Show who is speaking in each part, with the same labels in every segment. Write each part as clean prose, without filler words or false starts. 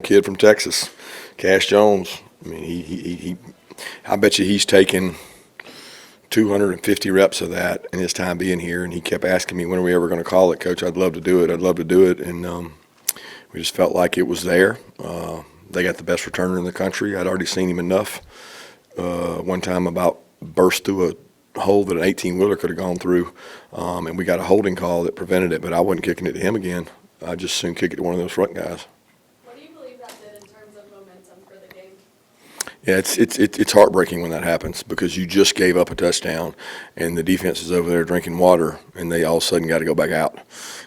Speaker 1: kid from Texas, Cash Jones. I mean, I bet you he's taken 250 reps of that in his time being here, and he kept asking me, when are we ever going to call it, Coach? I'd love to do it. I'd love to do it. And we just felt like it was there. They got the best returner in the country. I'd already seen him enough. One time about burst through a hole that an 18-wheeler could have gone through, and we got a holding call that prevented it, but I wasn't kicking it to him again. I'd just soon kick it to one of those front guys.
Speaker 2: What do you believe that did in terms of momentum for the game?
Speaker 1: Yeah, it's heartbreaking when that happens because you just gave up a touchdown and the defense is over there drinking water and they all of a sudden got to go back out.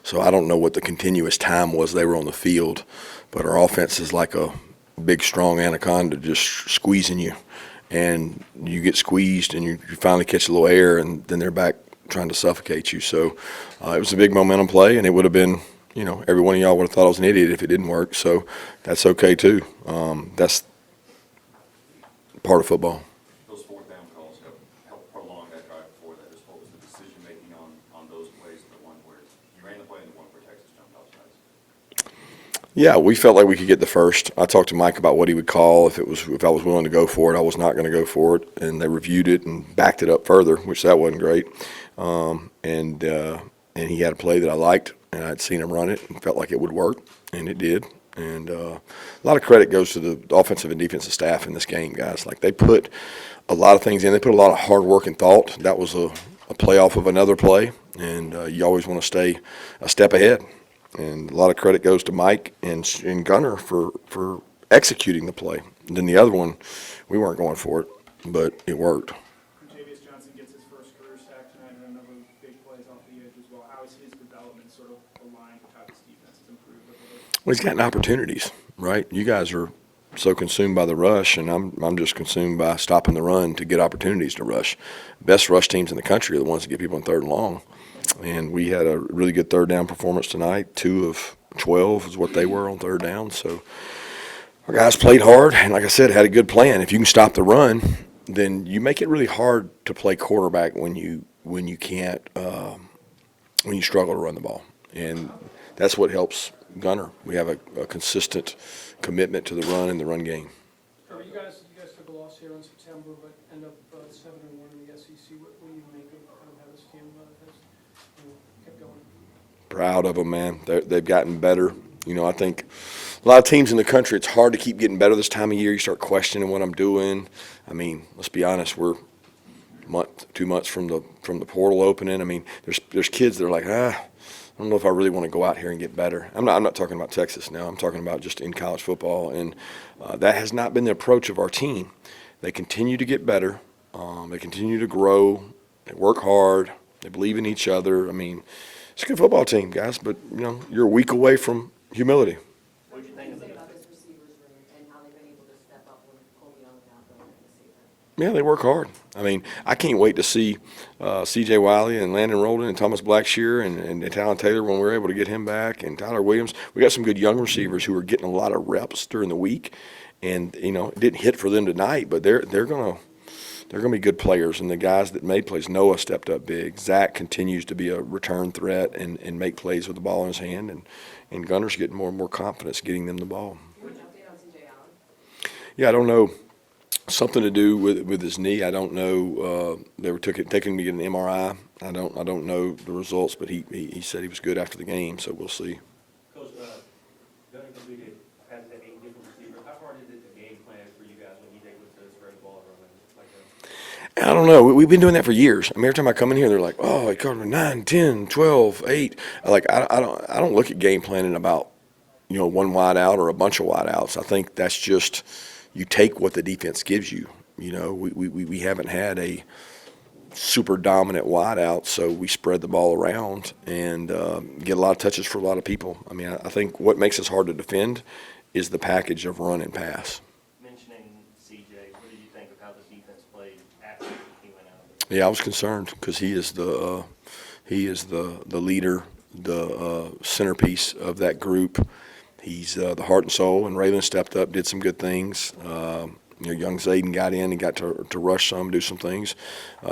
Speaker 1: So I don't know what the continuous time was they were on the field, but our offense is like a big, strong anaconda just squeezing you. And you get squeezed and you finally catch a little air and then they're back trying to suffocate you. So it was a big momentum play, and it would have been, every one of y'all would have thought I was an idiot if it didn't work. So that's okay too. That's part of football.
Speaker 3: Those fourth down calls helped prolong that drive before that. Just what was the decision making on those plays, the one where you ran the play and the one where Texas jumped out twice?
Speaker 1: Yeah, we felt like we could get the first. I talked to Mike about what he would call if I was willing to go for it. I was not going to go for it, and they reviewed it and backed it up further, which that wasn't great. And he had a play that I liked, and I'd seen him run it and felt like it would work, and it did. And a lot of credit goes to the offensive and defensive staff in this game, guys. Like, they put a lot of things in. They put a lot of hard work and thought. That was a play off of another play, and you always want to stay a step ahead. And a lot of credit goes to Mike and Gunner for executing the play. And then the other one, we weren't going for it, but it worked.
Speaker 4: Johnson gets his first career sack tonight and another big plays off the edge as well. How is his development sort of aligned with how this defense has improved a little bit?
Speaker 1: Well, he's gotten opportunities, right? You guys are so consumed by the rush, and I'm just consumed by stopping the run to get opportunities to rush. Best rush teams in the country are the ones that get people in third and long. And we had a really good third down performance tonight. 2 of 12 is what they were on third down. So our guys played hard, and like I said, had a good plan. If you can stop the run, then you make it really hard to play quarterback when you can't when you struggle to run the ball. And that's what helps Gunner. We have a consistent commitment to the run and the run game.
Speaker 5: Kirby, you guys took a loss here in September, but end up 7-1 in the SEC. What do you make of how this team has kept going?
Speaker 1: Proud of them, man. They've gotten better. I think a lot of teams in the country, it's hard to keep getting better this time of year. You start questioning what I'm doing. I mean, let's be honest. We're 2 months from the portal opening. I mean, there's kids that are like, I don't know if I really want to go out here and get better. I'm not talking about Texas now. I'm talking about just in college football, and that has not been the approach of our team. They continue to get better. They continue to grow. They work hard. They believe in each other. I mean, it's a good football team, guys, but, you're a week away from humility.
Speaker 6: What did you think about this receivers room and how they've been able to step up when Colby Young's out there and see that?
Speaker 1: Yeah, they work hard. I mean, I can't wait to see C.J. Wiley and Landon Rolden and Thomas Blackshear and Talon Taylor when we're able to get him back, and Tyler Williams. We got some good young receivers who are getting a lot of reps during the week, and it didn't hit for them tonight, but they're gonna be good players. And the guys that made plays, Noah stepped up big. Zach continues to be a return threat and make plays with the ball in his hand, and Gunner's getting more and more confidence getting them the ball.
Speaker 6: Would you update on C.J. Allen?
Speaker 1: Yeah, I don't know. Something to do with his knee. I don't know. They were taking him to get an MRI. I don't know the results, but he said he was good after the game, so we'll see.
Speaker 7: Coach, Gunner completed passes at 8 different receivers. How hard is it to game plan for you guys when he's able to spread the ball around like that?
Speaker 1: I don't know. We've been doing that for years. I mean, every time I come in here, they're like, "Oh, he covered 9, 10, 12, 8." Like I don't look at game planning about one wide out or a bunch of wide outs. I think that's just you take what the defense gives you. We haven't had a super dominant wide out, so we spread the ball around and get a lot of touches for a lot of people. I mean, I think what makes us hard to defend is the package of run and pass.
Speaker 7: Mentioning C.J., what did you think of how the defense played after he went out?
Speaker 1: Yeah, I was concerned because he is the leader, the centerpiece of that group. He's the heart and soul, and Raylan stepped up, did some good things. Young Zayden got in and got to rush some, do some things.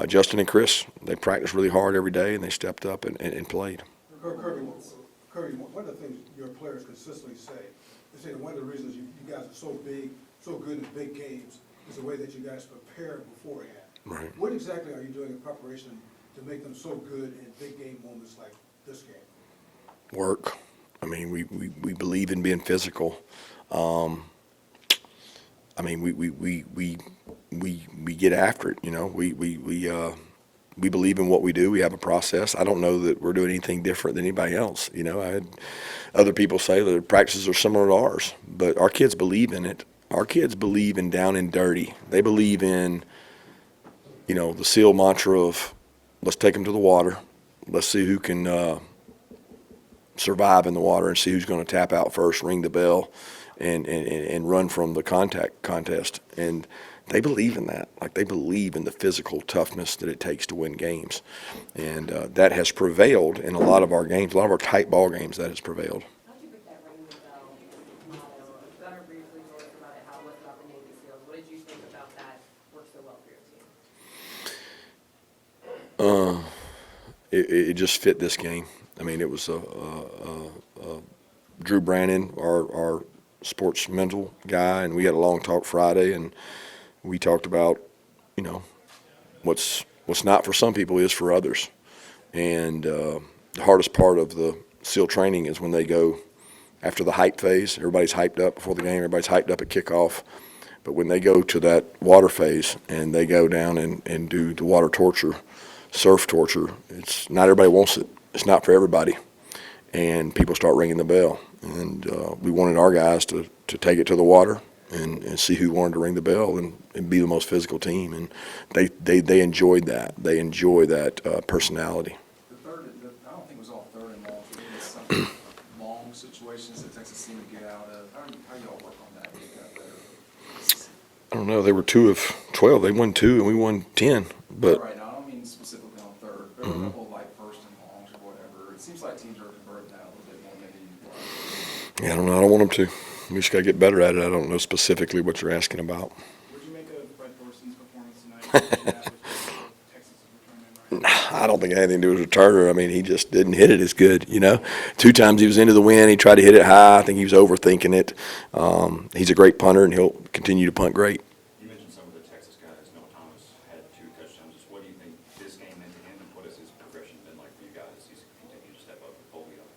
Speaker 1: Justin and Chris, they practiced really hard every day, and they stepped up and played.
Speaker 8: Kirby, one of the things your players consistently say I say that one of the reasons you guys are so big, so good in big games is the way that you guys prepare beforehand.
Speaker 1: Right.
Speaker 8: What exactly are you doing in preparation to make them so good in big game moments like this game?
Speaker 1: Work. I mean, we believe in being physical. I mean, we get after it. You know, we believe in what we do. We have a process. I don't know that we're doing anything different than anybody else. You know, I had other people say that the practices are similar to ours, but our kids believe in it. Our kids believe in down and dirty. They believe in, you know, the SEAL mantra of let's take them to the water. Let's see who can survive in the water and see who's going to tap out first, ring the bell, and run from the contact contest. And they believe in that. Like, they believe in the physical toughness that it takes to win games. And that has prevailed in a lot of our games, a lot of our tight ball games. That has prevailed.
Speaker 6: How'd you pick that ring the bell motto? Gunner briefly told us about it. How was it about the Navy SEALs? What did you think about that worked so well for your team?
Speaker 1: It just fit this game. I mean, it was Drew Brannon, our sports mental guy, and we had a long talk Friday, and we talked about, you know, what's not for some people is for others. And the hardest part of the SEAL training is when they go after the hype phase. Everybody's hyped up before the game. Everybody's hyped up at kickoff. But when they go to that water phase and they go down and do the water torture, surf torture, it's not everybody wants it. It's not for everybody. And people start ringing the bell. And we wanted our guys to take it to the water and see who wanted to ring the bell and be the most physical team. And they enjoyed that. They enjoy that personality.
Speaker 9: The third, I don't think it was all third and long. It was some long situations that Texas seemed to get out of. How y'all work on that? Get that better?
Speaker 1: I don't know. They were 2 of 12. They won 2 and we won 10. But
Speaker 9: Right, now, I don't mean specifically on third. There were a couple of like first and longs or whatever. It seems like teams are converting that a little bit more maybe you'd like.
Speaker 1: yeah, I don't know. I don't want them to. We just got to get better at it. I don't know specifically what you're asking about.
Speaker 4: What'd you make of Brett Dorsey's performance tonight? That was Texas' return, right?
Speaker 1: I don't think it had anything to do with returner. I mean, he just didn't hit it as good, you know. 2 times he was into the wind. He tried to hit it high. I think he was overthinking it. He's a great punter, and he'll continue to punt great.
Speaker 3: You mentioned some of the Texas guys. Noah Thomas had 2 touchdowns. Just what do you think this game meant to him, and what has his progression been like for you guys as he's continued to step up and pull you up?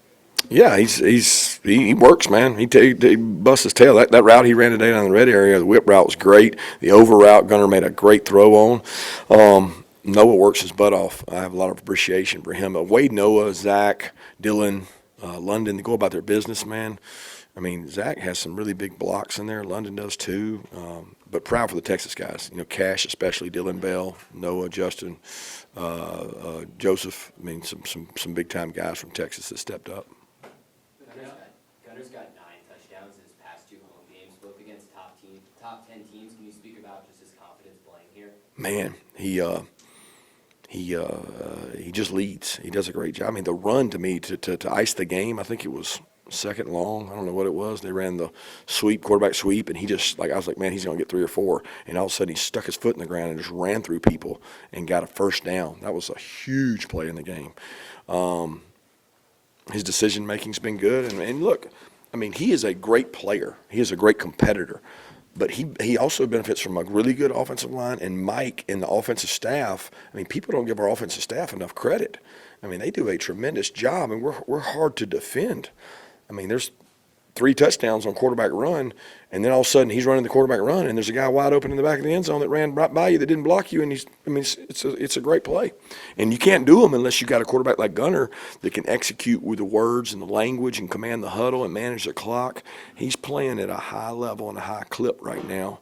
Speaker 1: Yeah, he works, man. He busts his tail. That route he ran today down the red area, the whip route was great. The over route, Gunner made a great throw on. Noah works his butt off. I have a lot of appreciation for him. Wade, Noah, Zach, Dylan, London, they go about their business, man. I mean, Zach has some really big blocks in there. London does too. But proud for the Texas guys. You know, Cash especially, Dylan Bell, Noah, Justin, Joseph. I mean, some big time guys from Texas that stepped up.
Speaker 10: Gunner's got 9 touchdowns in his past 2 home games, both against top 10 teams. Can you speak about just his confidence playing here?
Speaker 1: Man, he just leads. He does a great job. I mean, the run to me to ice the game, I think it was second long. I don't know what it was. They ran the quarterback sweep, and he just, I was like, man, he's going to get 3 or 4. And all of a sudden he stuck his foot in the ground and just ran through people and got a first down. That was a huge play in the game. His decision-making's been good. And look, I mean, he is a great player. He is a great competitor. But he also benefits from a really good offensive line, and Mike and the offensive staff. I mean, people don't give our offensive staff enough credit. I mean, they do a tremendous job, and we're hard to defend. I mean, there's 3 touchdowns on quarterback run, and then all of a sudden he's running the quarterback run, and there's a guy wide open in the back of the end zone that ran right by you that didn't block you, and it's a great play. And you can't do them unless you got a quarterback like Gunner that can execute with the words and the language and command the huddle and manage the clock. He's playing at a high level and a high clip right now,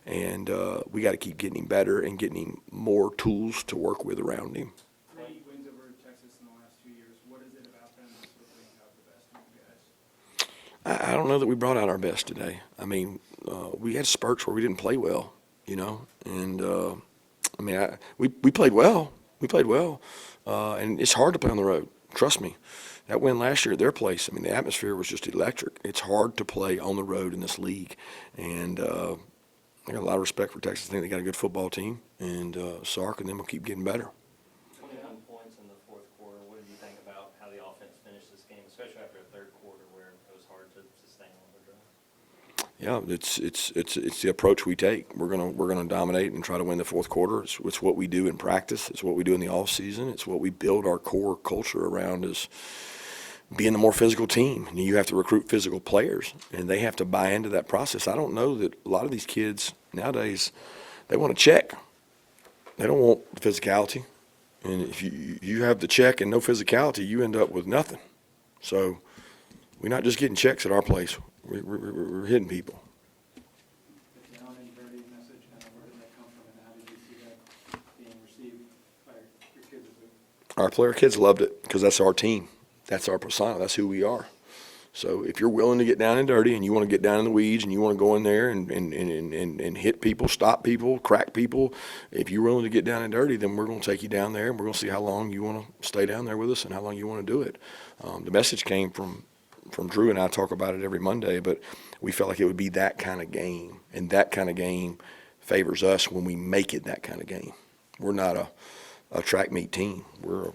Speaker 1: and we got to keep getting him better and getting him more tools to work with around him.
Speaker 4: 3 wins over Texas in the last 2 years. What is it about them that sort of brings out the best in you guys?
Speaker 1: I don't know that we brought out our best today. I mean, we had spurts where we didn't play well, you know, and I mean, we played well. We played well, and it's hard to play on the road. Trust me. That win last year at their place, I mean, the atmosphere was just electric. It's hard to play on the road in this league, and I got a lot of respect for Texas. I think they got a good football team, and Sark and them will keep getting better.
Speaker 7: 21 points in the 4th quarter. What did you think about how the offense finished this game, especially after a 3rd quarter where it was hard to sustain on the drive?
Speaker 1: Yeah, it's the approach we take. We're gonna dominate and try to win the fourth quarter. It's what we do in practice. It's what we do in the off season. It's what we build our core culture around is being the more physical team. And you have to recruit physical players, and they have to buy into that process. I don't know that a lot of these kids nowadays, they want to check. They don't want physicality. And if you have the check and no physicality, you end up with nothing. So we're not just getting checks at our place. We're hitting people.
Speaker 9: The down and dirty message, kind of where did that come from, and how did you see that being received by your kids?
Speaker 1: Our kids loved it because that's our team. That's our persona. That's who we are. So if you're willing to get down and dirty and you want to get down in the weeds and you want to go in there and hit people, stop people, crack people, if you're willing to get down and dirty, then we're going to take you down there and we're going to see how long you want to stay down there with us and how long you want to do it. The message came from Drew, and I talk about it every Monday, but we felt like it would be that kind of game, and that kind of game favors us when we make it that kind of game. We're not a track meet team. We're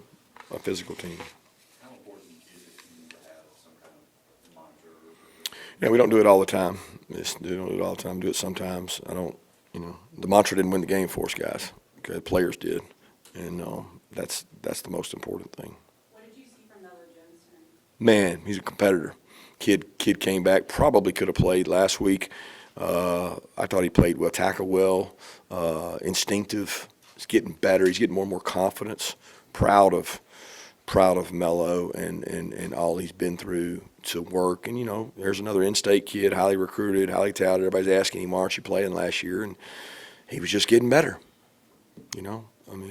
Speaker 1: a physical team.
Speaker 3: How important is it to you to have some kind of monitor?
Speaker 1: Yeah, we don't do it all the time. We don't do it all the time. We do it sometimes. The mantra didn't win the game for us, guys. Okay, the players did, and that's the most important thing.
Speaker 6: What did you see from Mello Jones tonight?
Speaker 1: Man, he's a competitor. Kid came back. Probably could have played last week. I thought he played well, tackled well, instinctive. He's getting better. He's getting more and more confidence. Proud of Mello and all he's been through to work. And there's another in-state kid, highly recruited, highly touted. Everybody's asking him, "Aren't you playing last year?" And he was just getting better.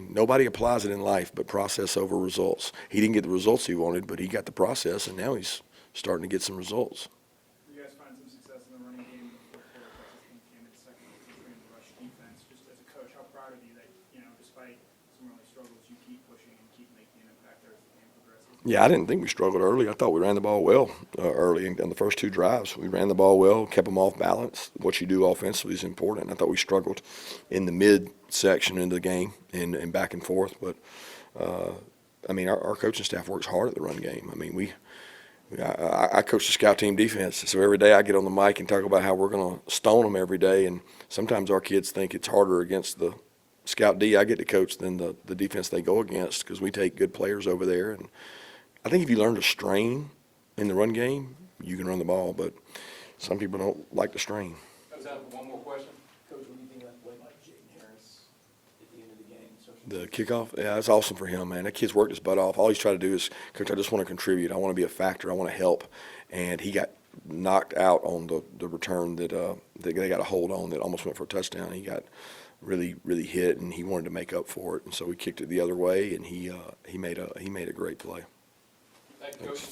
Speaker 1: Nobody applies it in life, but process over results. He didn't get the results he wanted, but he got the process, and now he's starting to get some results.
Speaker 4: You guys find some success in the running game. The fourth quarter, Texas team came in second in the rush defense. Just as a coach, how proud of you that, despite some early struggles, you keep pushing and keep making an impact there as the game progresses?
Speaker 1: Yeah, I didn't think we struggled early. I thought we ran the ball well early on the first two drives. We ran the ball well, kept them off balance. What you do offensively is important. I thought we struggled in the mid-section into the game and back and forth. But, our coaching staff works hard at the run game. I coach the scout team defense, so every day I get on the mic and talk about how we're going to stone them every day. And sometimes our kids think it's harder against the scout D I get to coach than the defense they go against because we take good players over there. And I think if you learn to strain in the run game, you can run the ball. But some people don't like to strain.
Speaker 7: Is that one more question?
Speaker 9: Coach, what do you think about play by Jaden Harris at the end of the game?
Speaker 1: The kickoff, yeah, it's awesome for him, man. That kid's worked his butt off. All he's trying to do is, Coach, I just want to contribute. I want to be a factor. I want to help. And he got knocked out on the return that they got a hold on that almost went for a touchdown. He got really, really hit, and he wanted to make up for it. And so we kicked it the other way, and he made a great play.
Speaker 7: Thank you, Coach.